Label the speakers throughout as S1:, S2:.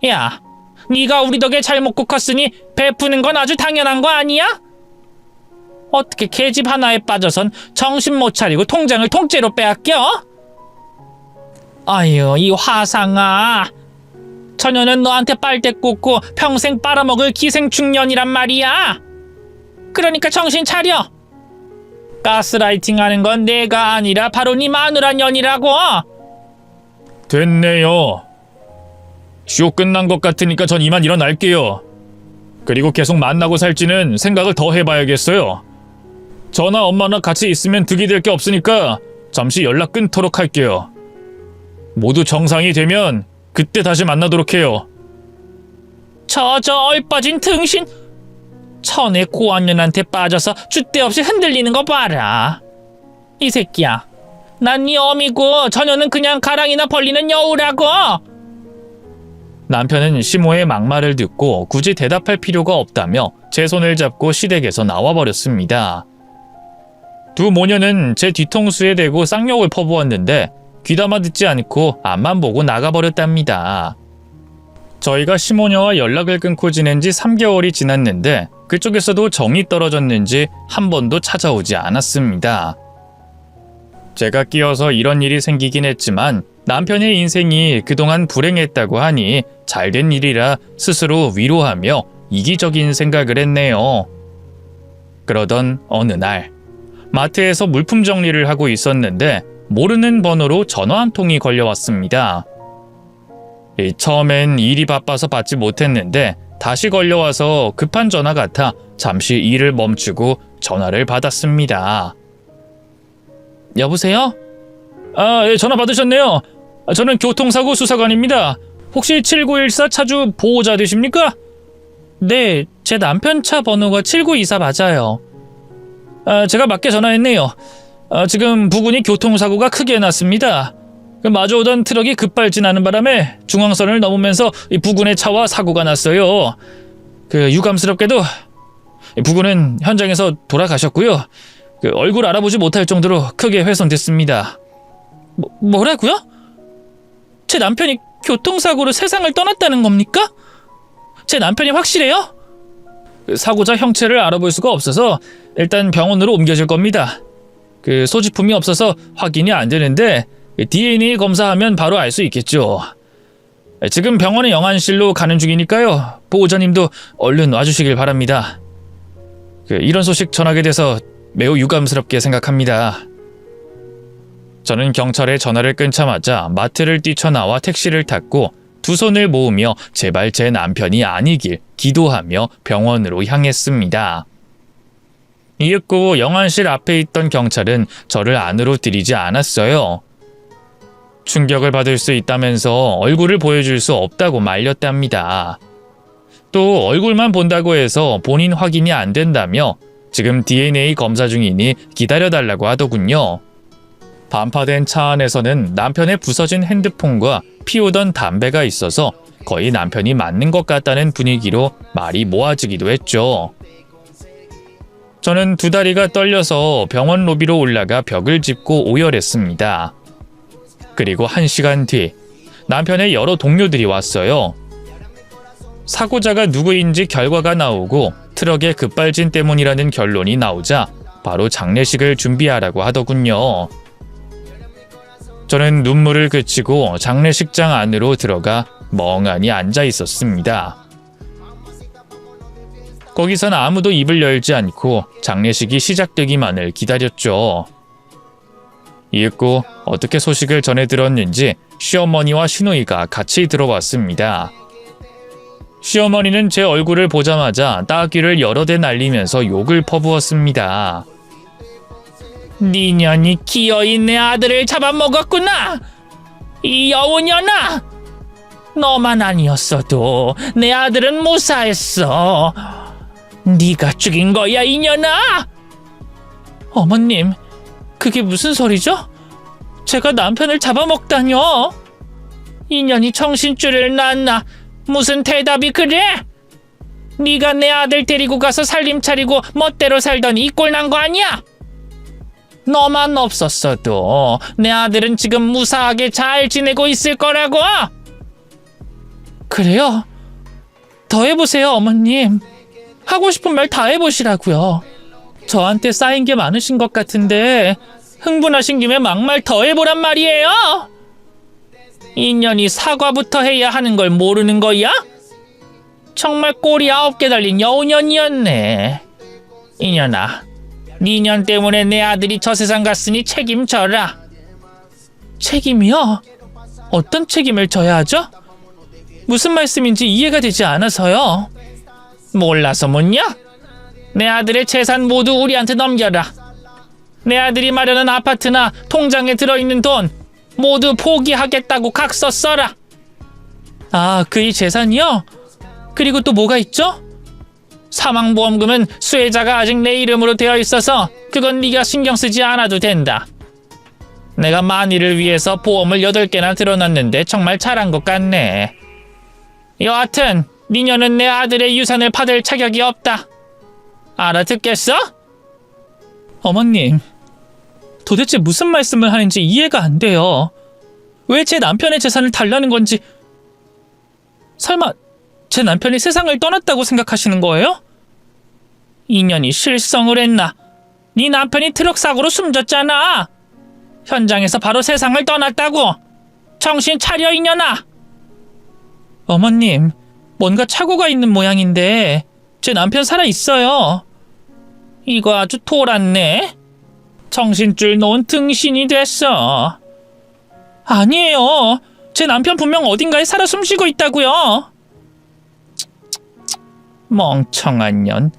S1: 야, 네가 우리 덕에 잘 먹고 컸으니 베푸는 건 아주 당연한 거 아니야? 어떻게 계집 하나에 빠져선 정신 못 차리고 통장을 통째로 빼앗겨? 아유, 이 화상아. 처녀는 너한테 빨대 꽂고 평생 빨아먹을 기생충년이란 말이야. 그러니까 정신 차려. 가스라이팅 하는 건 내가 아니라 바로 네 마누라 년이라고.
S2: 됐네요. 쇼 끝난 것 같으니까 전 이만 일어날게요. 그리고 계속 만나고 살지는 생각을 더 해봐야겠어요. 저나 엄마나 같이 있으면 득이 될 게 없으니까 잠시 연락 끊도록 할게요. 모두 정상이 되면 그때 다시 만나도록 해요.
S1: 저 얼빠진 등신. 천의 고안년한테 빠져서 줏대없이 흔들리는 거 봐라. 이 새끼야, 난 네 어미고 저녀는 그냥 가랑이나 벌리는 여우라고.
S2: 남편은 시모의 막말을 듣고 굳이 대답할 필요가 없다며 제 손을 잡고 시댁에서 나와버렸습니다. 두 모녀는 제 뒤통수에 대고 쌍욕을 퍼부었는데 귀담아 듣지 않고 앞만 보고 나가버렸답니다. 저희가 시모녀와 연락을 끊고 지낸 지 3개월이 지났는데 그쪽에서도 정이 떨어졌는지 한 번도 찾아오지 않았습니다. 제가 끼어서 이런 일이 생기긴 했지만 남편의 인생이 그동안 불행했다고 하니 잘된 일이라 스스로 위로하며 이기적인 생각을 했네요. 그러던 어느 날 마트에서 물품 정리를 하고 있었는데 모르는 번호로 전화 한 통이 걸려왔습니다. 처음엔 일이 바빠서 받지 못했는데 다시 걸려와서 급한 전화 같아 잠시 일을 멈추고 전화를 받았습니다.
S1: 여보세요?
S2: 예, 전화 받으셨네요. 저는 교통사고 수사관입니다. 혹시 7914 차주 보호자 되십니까?
S1: 네, 제 남편 차 번호가 7924 맞아요.
S2: 제가 맞게 전화했네요. 지금 부근이 교통사고가 크게 났습니다. 마주오던 트럭이 급발진하는 바람에 중앙선을 넘으면서 부근의 차와 사고가 났어요. 유감스럽게도 부근은 현장에서 돌아가셨고요. 얼굴 알아보지 못할 정도로 크게 훼손됐습니다.
S1: 뭐라고요? 제 남편이 교통사고로 세상을 떠났다는 겁니까? 제 남편이 확실해요?
S2: 사고자 형체를 알아볼 수가 없어서 일단 병원으로 옮겨질 겁니다. 소지품이 없어서 확인이 안 되는데 DNA 검사하면 바로 알 수 있겠죠. 지금 병원의 영안실로 가는 중이니까요. 보호자님도 얼른 와주시길 바랍니다. 이런 소식 전하게 돼서 매우 유감스럽게 생각합니다. 저는 경찰에 전화를 끊자마자 마트를 뛰쳐나와 택시를 탔고 두 손을 모으며 제발 제 남편이 아니길 기도하며 병원으로 향했습니다. 이윽고 영안실 앞에 있던 경찰은 저를 안으로 들이지 않았어요. 충격을 받을 수 있다면서 얼굴을 보여줄 수 없다고 말렸답니다. 또 얼굴만 본다고 해서 본인 확인이 안 된다며 지금 DNA 검사 중이니 기다려달라고 하더군요. 반파된 차 안에서는 남편의 부서진 핸드폰과 피우던 담배가 있어서 거의 남편이 맞는 것 같다는 분위기로 말이 모아지기도 했죠. 저는 두 다리가 떨려서 병원 로비로 올라가 벽을 짚고 오열했습니다. 그리고 1시간 뒤 남편의 여러 동료들이 왔어요. 사고자가 누구인지 결과가 나오고 트럭의 급발진 때문이라는 결론이 나오자 바로 장례식을 준비하라고 하더군요. 저는 눈물을 그치고 장례식장 안으로 들어가 멍하니 앉아 있었습니다. 거기선 아무도 입을 열지 않고 장례식이 시작되기만을 기다렸죠. 이윽고 어떻게 소식을 전해 들었는지 시어머니와 시누이가 같이 들어왔습니다. 시어머니는 제 얼굴을 보자마자 따귀를 여러 대 날리면서 욕을 퍼부었습니다.
S1: 네 년이 기어이 내 아들을 잡아먹었구나. 이 여우년아. 너만 아니었어도 내 아들은 무사했어. 네가 죽인 거야, 이년아. 어머님, 그게 무슨 소리죠? 제가 남편을 잡아먹다뇨. 이년이 정신줄을 놨나. 무슨 대답이 그래? 네가 내 아들 데리고 가서 살림 차리고 멋대로 살더니 이 꼴 난 거 아니야? 너만 없었어도 내 아들은 지금 무사하게 잘 지내고 있을 거라고. 그래요? 더 해보세요, 어머님. 하고 싶은 말 다 해보시라고요. 저한테 쌓인 게 많으신 것 같은데 흥분하신 김에 막말 더 해보란 말이에요. 인연이 사과부터 해야 하는 걸 모르는 거야? 정말 꼬리 9개 달린 여우년이었네. 인연아, 니년 때문에 내 아들이 저 세상 갔으니 책임져라. 책임이요? 어떤 책임을 져야 하죠? 무슨 말씀인지 이해가 되지 않아서요. 몰라서 묻냐? 내 아들의 재산 모두 우리한테 넘겨라. 내 아들이 마련한 아파트나 통장에 들어있는 돈 모두 포기하겠다고 각서 써라. 아, 그이 재산이요? 그리고 또 뭐가 있죠? 사망보험금은 수혜자가 아직 내 이름으로 되어 있어서 그건 네가 신경 쓰지 않아도 된다. 내가 만일을 위해서 보험을 8개나 들어놨는데 정말 잘한 것 같네. 여하튼 니녀는 내 아들의 유산을 받을 자격이 없다. 알아듣겠어? 어머님, 도대체 무슨 말씀을 하는지 이해가 안 돼요. 왜 제 남편의 재산을 달라는 건지. 설마 제 남편이 세상을 떠났다고 생각하시는 거예요? 인연이 실성을 했나? 네 남편이 트럭 사고로 숨졌잖아. 현장에서 바로 세상을 떠났다고. 정신 차려, 이년아. 어머님, 뭔가 착오가 있는 모양인데 제 남편 살아있어요. 이거 아주 돌았네. 정신줄 놓은 등신이 됐어. 아니에요. 제 남편 분명 어딘가에 살아 숨쉬고 있다고요. 멍청한 년.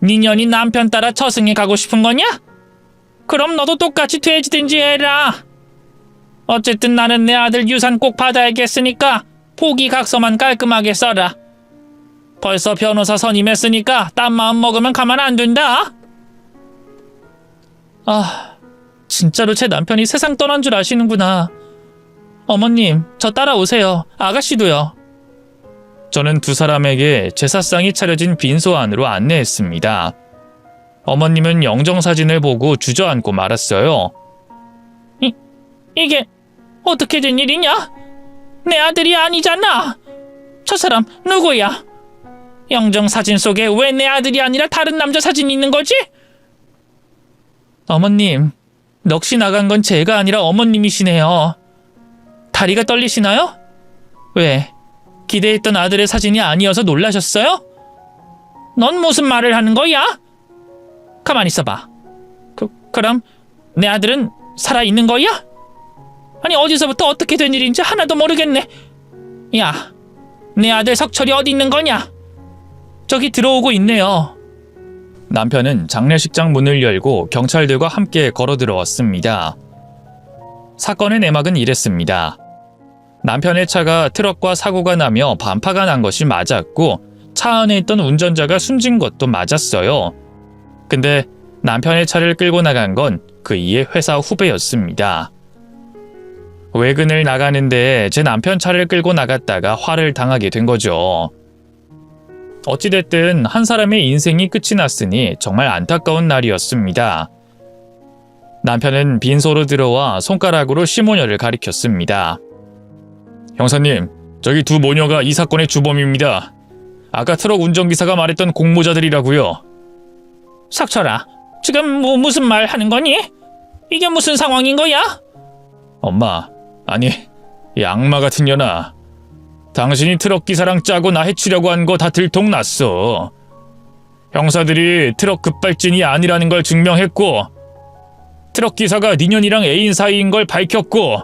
S1: 네 년이 남편 따라 저승에 가고 싶은 거냐? 그럼 너도 똑같이 돼지든지 해라. 어쨌든 나는 내 아들 유산 꼭 받아야겠으니까 포기각서만 깔끔하게 써라. 벌써 변호사 선임했으니까 딴 마음 먹으면 가만 안 둔다. 아, 진짜로 제 남편이 세상 떠난 줄 아시는구나. 어머님, 저 따라오세요. 아가씨도요.
S2: 저는 두 사람에게 제사상이 차려진 빈소 안으로 안내했습니다. 어머님은 영정사진을 보고 주저앉고 말았어요.
S1: 이게 어떻게 된 일이냐? 내 아들이 아니잖아. 저 사람 누구야? 영정사진 속에 왜 내 아들이 아니라 다른 남자 사진이 있는 거지? 어머님, 넋이 나간 건 제가 아니라 어머님이시네요. 다리가 떨리시나요? 왜? 기대했던 아들의 사진이 아니어서 놀라셨어요? 넌 무슨 말을 하는 거야? 가만히 있어봐. 그럼 내 아들은 살아있는 거야? 아니, 어디서부터 어떻게 된 일인지 하나도 모르겠네. 야, 내 아들 석철이 어디 있는 거냐? 저기 들어오고 있네요.
S2: 남편은 장례식장 문을 열고 경찰들과 함께 걸어 들어왔습니다. 사건의 내막은 이랬습니다. 남편의 차가 트럭과 사고가 나며 반파가 난 것이 맞았고 차 안에 있던 운전자가 숨진 것도 맞았어요. 근데 남편의 차를 끌고 나간 건 그이의 회사 후배였습니다. 외근을 나가는데 제 남편 차를 끌고 나갔다가 화를 당하게 된 거죠. 어찌됐든 한 사람의 인생이 끝이 났으니 정말 안타까운 날이었습니다. 남편은 빈소로 들어와 손가락으로 시모녀를 가리켰습니다. 형사님, 저기 두 모녀가 이 사건의 주범입니다. 아까 트럭 운전기사가 말했던 공모자들이라고요.
S1: 석철아, 지금 무슨 말 하는 거니? 이게 무슨 상황인 거야?
S2: 엄마, 아니, 이 악마 같은 년아. 당신이 트럭 기사랑 짜고 나 해치려고 한 거 다 들통났어. 형사들이 트럭 급발진이 아니라는 걸 증명했고 트럭 기사가 니년이랑 애인 사이인 걸 밝혔고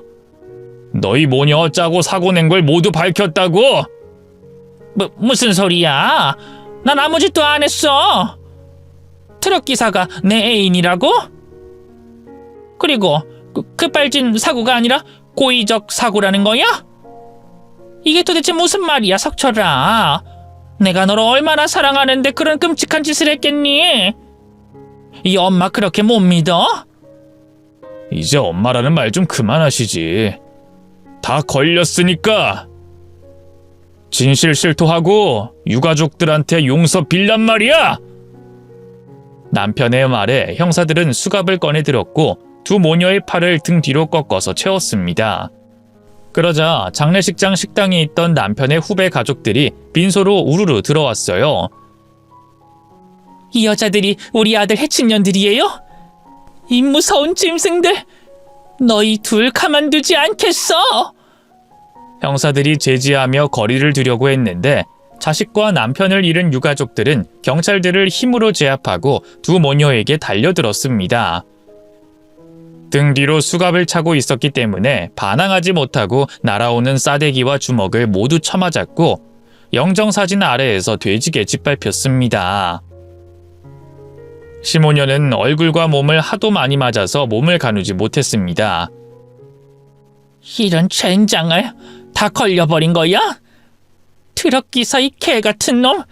S2: 너희 모녀 짜고 사고 낸 걸 모두 밝혔다고?
S1: 무슨 소리야? 난 아무 짓도 안 했어. 트럭 기사가 내 애인이라고? 그리고 급발진 사고가 아니라 고의적 사고라는 거야? 이게 도대체 무슨 말이야, 석철아? 내가 너를 얼마나 사랑하는데 그런 끔찍한 짓을 했겠니? 이 엄마 그렇게 못 믿어?
S2: 이제 엄마라는 말 좀 그만하시지. 다 걸렸으니까. 진실 실토하고 유가족들한테 용서 빌란 말이야. 남편의 말에 형사들은 수갑을 꺼내 들었고 두 모녀의 팔을 등 뒤로 꺾어서 채웠습니다. 그러자 장례식장 식당에 있던 남편의 후배 가족들이 빈소로 우르르 들어왔어요.
S1: 이 여자들이 우리 아들 해친 년들이에요? 이 무서운 짐승들! 너희 둘 가만두지 않겠어!
S2: 형사들이 제지하며 거리를 두려고 했는데 자식과 남편을 잃은 유가족들은 경찰들을 힘으로 제압하고 두 모녀에게 달려들었습니다. 등 뒤로 수갑을 차고 있었기 때문에 반항하지 못하고 날아오는 싸대기와 주먹을 모두 쳐맞았고 영정사진 아래에서 돼지게 짓밟혔습니다. 시모녀는 얼굴과 몸을 하도 많이 맞아서 몸을 가누지 못했습니다.
S1: 이런 젠장을 다 걸려버린 거야? 트럭기사 이 개같은 놈!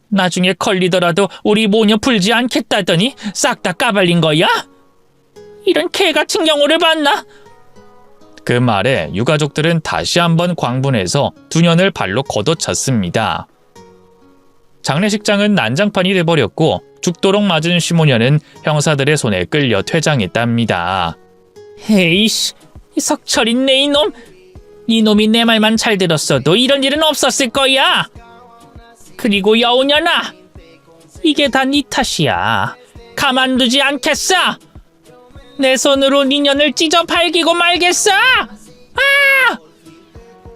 S1: 나중에 걸리더라도 우리 모녀 풀지 않겠다더니 싹 다 까발린 거야? 이런 개같은 경우를 봤나?
S2: 그 말에 유가족들은 다시 한번 광분해서 두 년을 발로 걷어찼습니다. 장례식장은 난장판이 돼버렸고 죽도록 맞은 시모녀는 형사들의 손에 끌려 퇴장했답니다.
S1: 에이씨, 이 석철있네 이놈! 이놈이 내 말만 잘 들었어도 이런 일은 없었을 거야! 그리고 여우년아! 이게 다 네 탓이야. 가만두지 않겠어! 내 손으로 네 년을 찢어 발기고 말겠어! 아!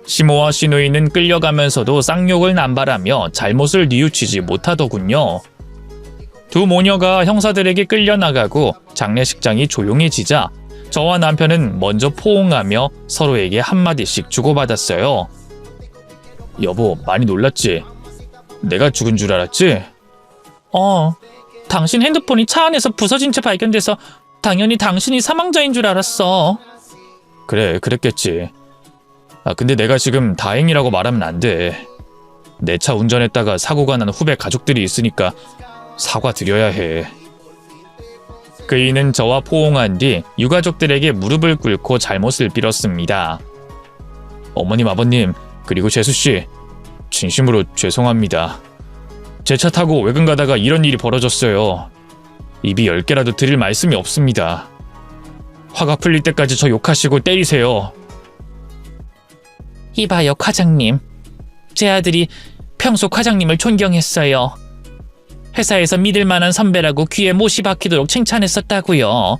S2: 시모와 시누이는 끌려가면서도 쌍욕을 남발하며 잘못을 뉘우치지 못하더군요. 두 모녀가 형사들에게 끌려나가고 장례식장이 조용해지자 저와 남편은 먼저 포옹하며 서로에게 한마디씩 주고받았어요. 여보, 많이 놀랐지? 내가 죽은 줄 알았지?
S1: 당신 핸드폰이 차 안에서 부서진 채 발견돼서 당연히 당신이 사망자인 줄 알았어.
S2: 그래, 그랬겠지. 근데 내가 지금 다행이라고 말하면 안 돼. 내 차 운전했다가 사고가 난 후배 가족들이 있으니까 사과드려야 해. 그이는 저와 포옹한 뒤 유가족들에게 무릎을 꿇고 잘못을 빌었습니다. 어머님, 아버님, 그리고 재수씨, 진심으로 죄송합니다. 제 차 타고 외근 가다가 이런 일이 벌어졌어요. 입이 10개라도 드릴 말씀이 없습니다. 화가 풀릴 때까지 저 욕하시고 때리세요.
S1: 이봐요, 과장님. 제 아들이 평소 과장님을 존경했어요. 회사에서 믿을 만한 선배라고 귀에 못이 박히도록 칭찬했었다고요.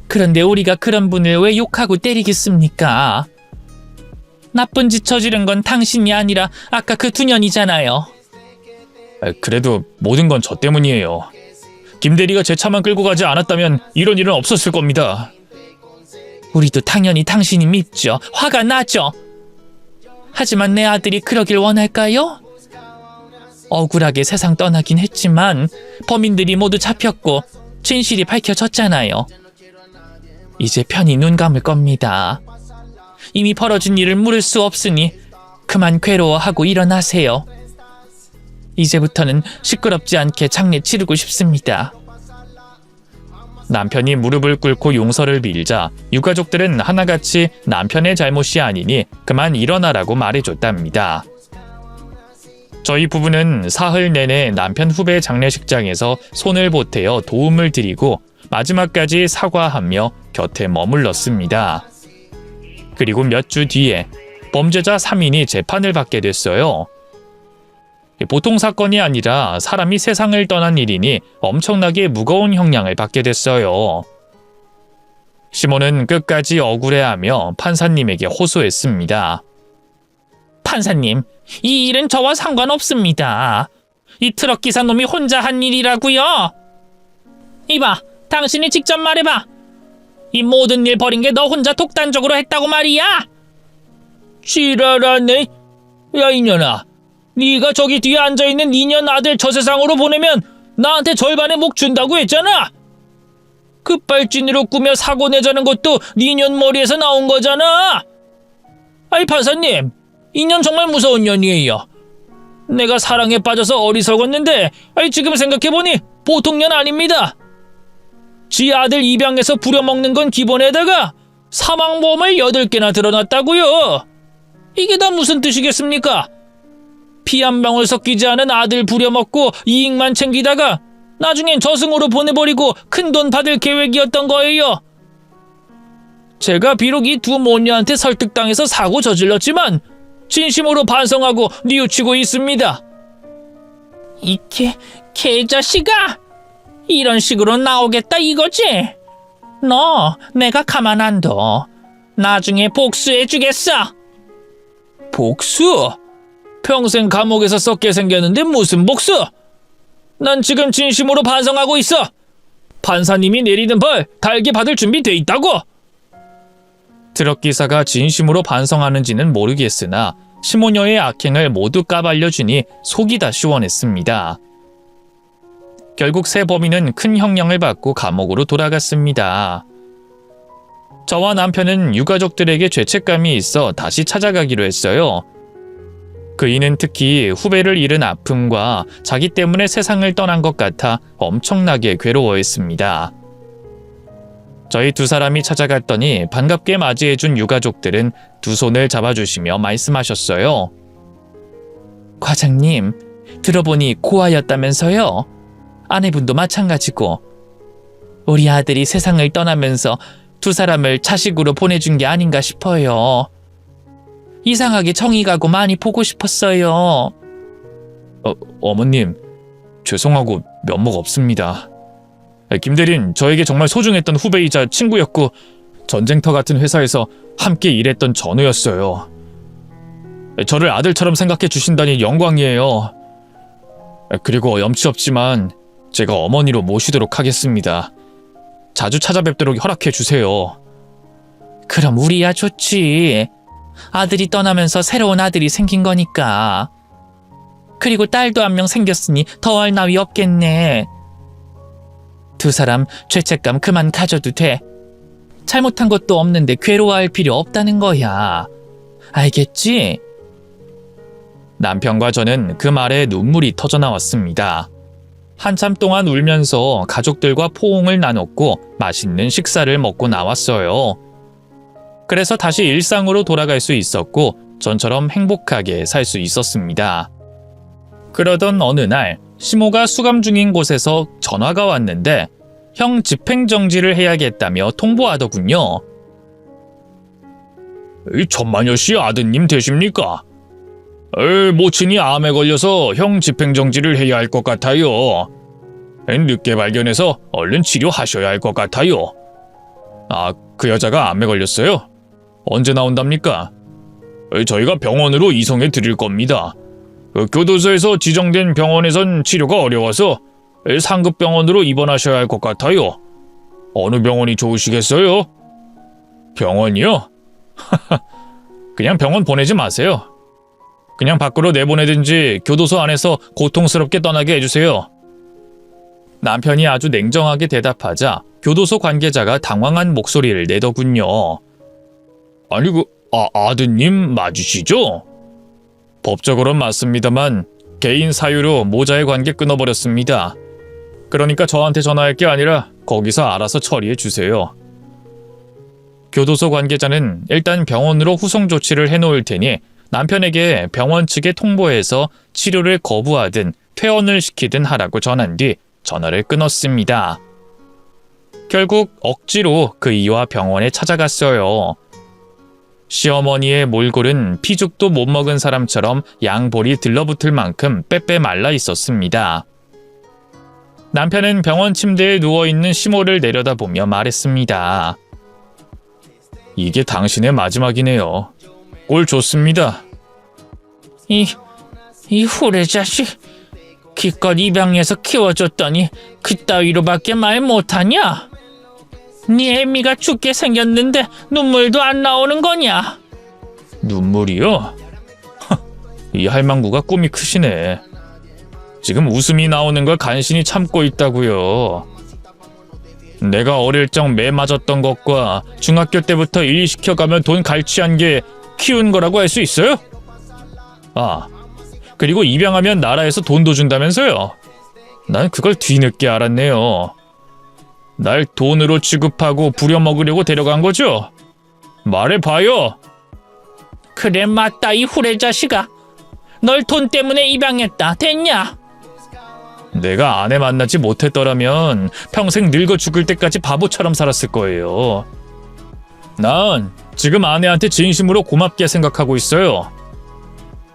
S1: 그런데 우리가 그런 분을 왜 욕하고 때리겠습니까? 나쁜 짓 저지른 건 당신이 아니라 아까 그 두 년이잖아요.
S2: 그래도 모든 건 저 때문이에요. 김대리가 제 차만 끌고 가지 않았다면 이런 일은 없었을 겁니다.
S1: 우리도 당연히 당신이 밉죠. 화가 나죠. 하지만 내 아들이 그러길 원할까요? 억울하게 세상 떠나긴 했지만 범인들이 모두 잡혔고 진실이 밝혀졌잖아요. 이제 편히 눈 감을 겁니다. 이미 벌어진 일을 물을 수 없으니 그만 괴로워하고 일어나세요. 이제부터는 시끄럽지 않게 장례 치르고 싶습니다.
S2: 남편이 무릎을 꿇고 용서를 빌자 유가족들은 하나같이 남편의 잘못이 아니니 그만 일어나라고 말해줬답니다. 저희 부부는 사흘 내내 남편 후배 장례식장에서 손을 보태어 도움을 드리고 마지막까지 사과하며 곁에 머물렀습니다. 그리고 몇 주 뒤에 범죄자 3인이 재판을 받게 됐어요. 보통 사건이 아니라 사람이 세상을 떠난 일이니 엄청나게 무거운 형량을 받게 됐어요. 시몬은 끝까지 억울해하며 판사님에게 호소했습니다.
S1: 판사님, 이 일은 저와 상관없습니다. 이 트럭 기사 놈이 혼자 한 일이라고요. 이봐, 당신이 직접 말해봐. 이 모든 일 벌인 게 너 혼자 독단적으로 했다고 말이야? 지랄하네. 야, 이년아. 네가 저기 뒤에 앉아있는 이년 아들 저 세상으로 보내면 나한테 절반의 목 준다고 했잖아. 급발진으로 꾸며 사고 내자는 것도 니년 머리에서 나온 거잖아. 아이 판사님, 이년 정말 무서운 년이에요. 내가 사랑에 빠져서 어리석었는데 지금 생각해보니 보통 년 아닙니다. 지 아들 입양해서 부려먹는 건 기본에다가 사망보험을 8개나 들어놨다고요. 이게 다 무슨 뜻이겠습니까? 피 한 방울 섞이지 않은 아들 부려먹고 이익만 챙기다가 나중엔 저승으로 보내버리고 큰돈 받을 계획이었던 거예요.
S2: 제가 비록 이 두 모녀한테 설득당해서 사고 저질렀지만 진심으로 반성하고 뉘우치고 있습니다.
S1: 이 개자식아! 이런 식으로 나오겠다 이거지? 너 내가 가만 안 둬. 나중에 복수해주겠어.
S2: 복수? 평생 감옥에서 썩게 생겼는데 무슨 복수? 난 지금 진심으로 반성하고 있어. 판사님이 내리는 벌 달게 받을 준비 돼 있다고. 트럭 기사가 진심으로 반성하는지는 모르겠으나 시모녀의 악행을 모두 까발려주니 속이 다 시원했습니다. 결국 새 범인은 큰 형량을 받고 감옥으로 돌아갔습니다. 저와 남편은 유가족들에게 죄책감이 있어 다시 찾아가기로 했어요. 그이는 특히 후배를 잃은 아픔과 자기 때문에 세상을 떠난 것 같아 엄청나게 괴로워했습니다. 저희 두 사람이 찾아갔더니 반갑게 맞이해준 유가족들은 두 손을 잡아주시며 말씀하셨어요. 과장님, 들어보니 고아였다면서요? 아내분도 마찬가지고. 우리 아들이 세상을 떠나면서 두 사람을 자식으로 보내준 게 아닌가 싶어요. 이상하게 정이 가고 많이 보고 싶었어요. 어머님, 죄송하고 면목 없습니다. 김대린, 저에게 정말 소중했던 후배이자 친구였고 전쟁터 같은 회사에서 함께 일했던 전우였어요. 저를 아들처럼 생각해 주신다니 영광이에요. 그리고 염치 없지만 제가 어머니로 모시도록 하겠습니다. 자주 찾아뵙도록 허락해 주세요.
S1: 그럼 우리야 좋지. 아들이 떠나면서 새로운 아들이 생긴 거니까. 그리고 딸도 한 명 생겼으니 더할 나위 없겠네. 두 사람 죄책감 그만 가져도 돼. 잘못한 것도 없는데 괴로워할 필요 없다는 거야. 알겠지?
S2: 남편과 저는 그 말에 눈물이 터져 나왔습니다. 한참 동안 울면서 가족들과 포옹을 나눴고 맛있는 식사를 먹고 나왔어요. 그래서 다시 일상으로 돌아갈 수 있었고 전처럼 행복하게 살 수 있었습니다. 그러던 어느 날 시모가 수감 중인 곳에서 전화가 왔는데 형 집행정지를 해야겠다며 통보하더군요. 천마녀 씨 아드님 되십니까? 모친이 암에 걸려서 형 집행정지를 해야 할 것 같아요. 늦게 발견해서 얼른 치료하셔야 할 것 같아요. 그 여자가 암에 걸렸어요? 언제 나온답니까? 저희가 병원으로 이송해 드릴 겁니다. 교도소에서 지정된 병원에선 치료가 어려워서 상급 병원으로 입원하셔야 할 것 같아요. 어느 병원이 좋으시겠어요? 병원이요? 그냥 병원 보내지 마세요. 그냥 밖으로 내보내든지 교도소 안에서 고통스럽게 떠나게 해주세요. 남편이 아주 냉정하게 대답하자 교도소 관계자가 당황한 목소리를 내더군요. 아니 아드님 맞으시죠? 법적으로는 맞습니다만 개인 사유로 모자의 관계 끊어버렸습니다. 그러니까 저한테 전화할 게 아니라 거기서 알아서 처리해 주세요. 교도소 관계자는 일단 병원으로 후송 조치를 해놓을 테니 남편에게 병원 측에 통보해서 치료를 거부하든 퇴원을 시키든 하라고 전한 뒤 전화를 끊었습니다. 결국 억지로 그 이와 병원에 찾아갔어요. 시어머니의 몰골은 피죽도 못 먹은 사람처럼 양볼이 들러붙을 만큼 빼빼 말라 있었습니다. 남편은 병원 침대에 누워있는 시모를 내려다보며 말했습니다. 이게 당신의 마지막이네요. 꼴 좋습니다.
S1: 이 후레 자식. 기껏 입양해서 키워줬더니 그따위로밖에 말 못하냐? 네 애미가 죽게 생겼는데 눈물도 안 나오는 거냐?
S2: 눈물이요? 이 할망구가 꿈이 크시네. 지금 웃음이 나오는 걸 간신히 참고 있다고요. 내가 어릴 적 매 맞았던 것과 중학교 때부터 일 시켜가면 돈 갈취한 게 키운 거라고 할 수 있어요? 그리고 입양하면 나라에서 돈도 준다면서요? 난 그걸 뒤늦게 알았네요. 날 돈으로 취급하고 부려먹으려고 데려간 거죠? 말해봐요.
S1: 그래 맞다 이 후레 자식아. 널 돈 때문에 입양했다. 됐냐?
S2: 내가 아내 만나지 못했더라면 평생 늙어 죽을 때까지 바보처럼 살았을 거예요. 난 지금 아내한테 진심으로 고맙게 생각하고 있어요.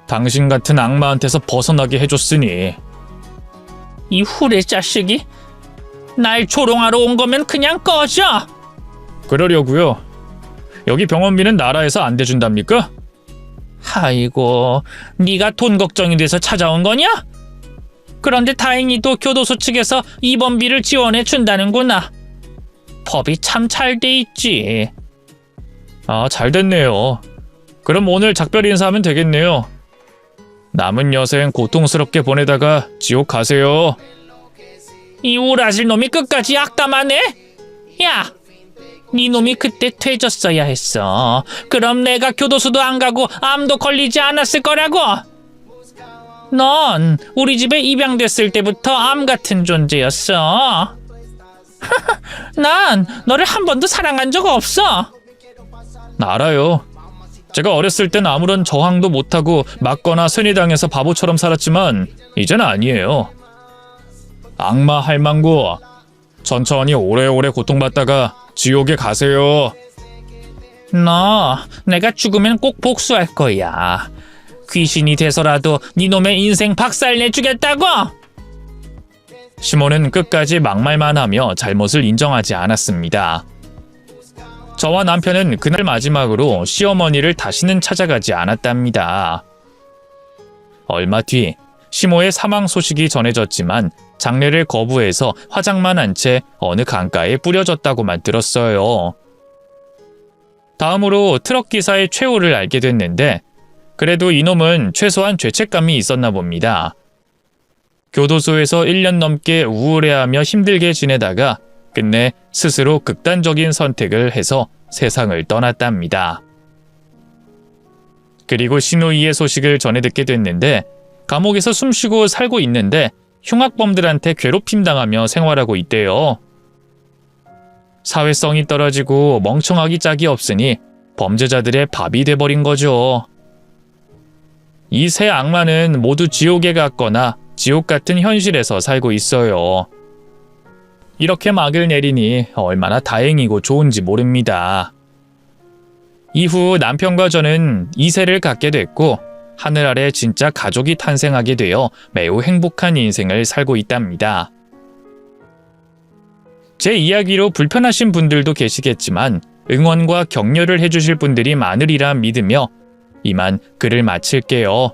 S2: 당신 같은 악마한테서 벗어나게 해줬으니.
S1: 이 후레 자식이 날 조롱하러 온 거면 그냥 꺼져.
S2: 그러려고요. 여기 병원비는 나라에서 안 대준답니까?
S1: 아이고, 네가 돈 걱정이 돼서 찾아온 거냐? 그런데 다행히도 교도소 측에서 입원비를 지원해 준다는구나. 법이 참 잘 돼 있지.
S2: 아, 잘 됐네요. 그럼 오늘 작별 인사하면 되겠네요. 남은 여생 고통스럽게 보내다가 지옥 가세요.
S1: 이 오라질 놈이 끝까지 악담하네? 야! 네 놈이 그때 퇴졌어야 했어. 그럼 내가 교도소도 안 가고 암도 걸리지 않았을 거라고. 넌 우리 집에 입양됐을 때부터 암 같은 존재였어. 난 너를 한 번도 사랑한 적 없어.
S2: 알아요. 제가 어렸을 땐 아무런 저항도 못하고 맞거나 쇠뇌당해서 바보처럼 살았지만 이제는 아니에요. 악마 할망구, 천천히 오래오래 고통받다가 지옥에 가세요.
S1: 너 내가 죽으면 꼭 복수할 거야. 귀신이 돼서라도 네 놈의 인생 박살내주겠다고.
S2: 시몬은 끝까지 막말만 하며 잘못을 인정하지 않았습니다. 저와 남편은 그날 마지막으로 시어머니를 다시는 찾아가지 않았답니다. 얼마 뒤 시모의 사망 소식이 전해졌지만 장례를 거부해서 화장만 한 채 어느 강가에 뿌려졌다고만 들었어요. 다음으로 트럭 기사의 최후를 알게 됐는데 그래도 이놈은 최소한 죄책감이 있었나 봅니다. 교도소에서 1년 넘게 우울해하며 힘들게 지내다가 끝내 스스로 극단적인 선택을 해서 세상을 떠났답니다. 그리고 신우이의 소식을 전해 듣게 됐는데 감옥에서 숨쉬고 살고 있는데 흉악범들한테 괴롭힘 당하며 생활하고 있대요. 사회성이 떨어지고 멍청하기 짝이 없으니 범죄자들의 밥이 돼버린 거죠. 이 세 악마는 모두 지옥에 갔거나 지옥 같은 현실에서 살고 있어요. 이렇게 막을 내리니 얼마나 다행이고 좋은지 모릅니다. 이후 남편과 저는 2세를 갖게 됐고 하늘 아래 진짜 가족이 탄생하게 되어 매우 행복한 인생을 살고 있답니다. 제 이야기로 불편하신 분들도 계시겠지만 응원과 격려를 해주실 분들이 많으리라 믿으며 이만 글을 마칠게요.